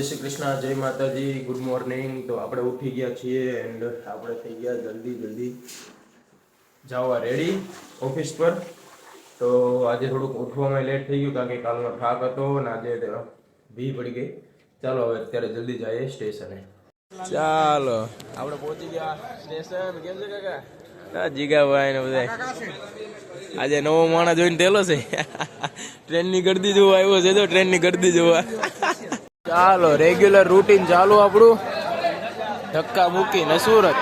જય શ્રી કૃષ્ણ, જય માતાજી, ગુડ મોર્નિંગ. તો આપણે ઉઠી ગયા છીએ એન્ડ આપણે થઈ ગયા જલ્દી જવા રેડી ઓફિસ પર. તો આજે થોડુંક ઉઠવામાં લેટ થઈ ગયું કારણ કે કાલનો થાક હતો અને આજે ભી પડી ગઈ. ચાલો હવે અત્યારે જલ્દી જઈએ સ્ટેશને. ચાલો આપણે પહોંચી ગયા સ્ટેશન. કેમ છે કાકા? જીગાભાઈ ને બધા આજે નવો માણસ જોઈને તેલો છે. ટ્રેનની ગળદી જોવા આવ્યો છે. તો ટ્રેનની ગળદી જોવા. ચાલો રેગ્યુલર રૂટીન ચાલુ આપણું. ધક્કા મૂકીને સુરત.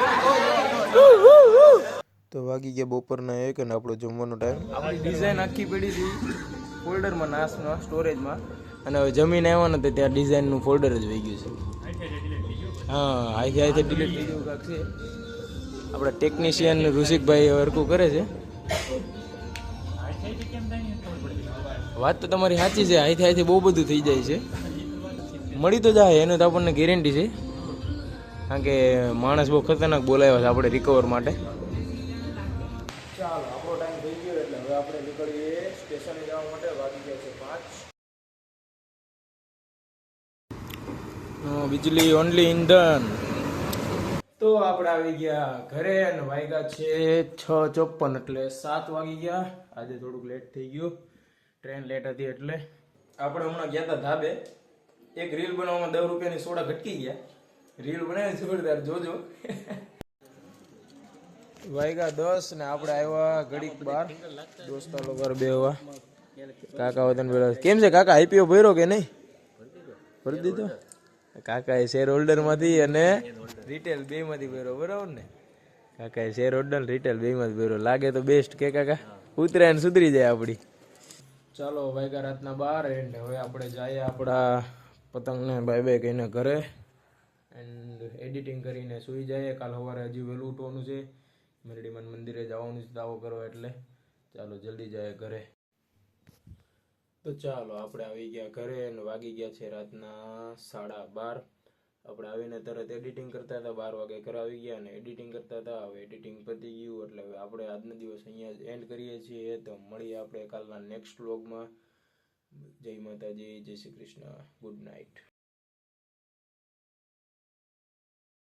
તો વાગી ગયા બપોરના 1 અને આપણો જમવાનો ટાઈમ. આપણી ડિઝાઇન આખી પડી હતી ફોલ્ડરમાં, નાસમાં, સ્ટોરેજમાં. અને હવે જમીન આવ્યો ને તો ત્યાં ડિઝાઇનનું ફોલ્ડર જ વહી ગયું છે. હા, અહીંથી ડિલીટ થઈ ગયું કાંક છે. આપણા ટેકનિશિયન ઋષિકભાઈ વર્કું કરે છે. વાત તો તમારી સાચી છે. અહીંથી બહુ બધું થઈ જાય છે. મળી તો જાય એનું તો આપણને ગેરંટી છે. કારણ કે માણસ બહુ ખતરનાક બોલાવ્યો છે આપણે રિકવર માટે. ચાલો આપણો ટાઈમ થઈ ગયો એટલે હવે આપણે નીકળીએ સ્ટેશને જવા માટે. વાગી ગયા છે 5. વીજળી ઓનલી ઇંધન. તો આપણે આવી ગયા ઘરે અને વાગ્યા છે 6:54 એટલે 7 વાગી ગયા. આજે થોડુંક લેટ થઈ ગયું, ટ્રેન લેટ હતી એટલે. આપણે હમણાં ગયા હતા ધાબે. એક રીલ બનાવવામાં 10 રૂપિયાની સોડા ઘટકી ગયા. રીલ બનાવી જોરદાર, જોજો. વાગ્યા 10 ને આપણે આવ્યા ઘડીક બાર દોસ્તા લોકો બેહવા. કાકા વતન બેઠા. કેમ છે કાકા, આઈપીઓ ભર્યો કે નહીં? ભરી દીધો. કાકાએ શેર હોલ્ડર માંથી અને રિટેલ બે માંથી ભર્યો, બરાબર ને? કાકાએ શેર હોલ્ડર રિટેલ બે માંથી ભર્યો. લાગે તો બેસ્ટ કે કાકા? ઉતરાય ને સુધરી જાય આપડી. ચાલો વાગ્યા રાતના 12 એન્ડ હવે આપણે જઈએ આપણા પતંગને બાય બાય કહીને ઘરે એન્ડ એડિટિંગ કરીને સૂઈ જાય. કાલ સવારે હજી વહેલું ઉઠવાનું છે. મેરડીમાન મંદિરે જવાનું છે દાવો કરવા એટલે. ચાલો જલ્દી જાય ઘરે. તો ચાલો આપણે આવી ગયા ઘરે અને વાગી ગયા છે રાતના 12:30. આપણે આવીને તરત એડિટિંગ કરતા હતા. 12 વાગે ઘરે આવી ગયા અને એડિટિંગ કરતા હતા. હવે એડિટિંગ પતી ગયું એટલે હવે આપણે આજનો દિવસ અહીંયા જ એન્ડ કરીએ છીએ. તો મળીએ આપણે કાલના નેક્સ્ટ વ્લોગમાં. જય માતાજી, જય શ્રી કૃષ્ણ, ગુડ નાઇટ.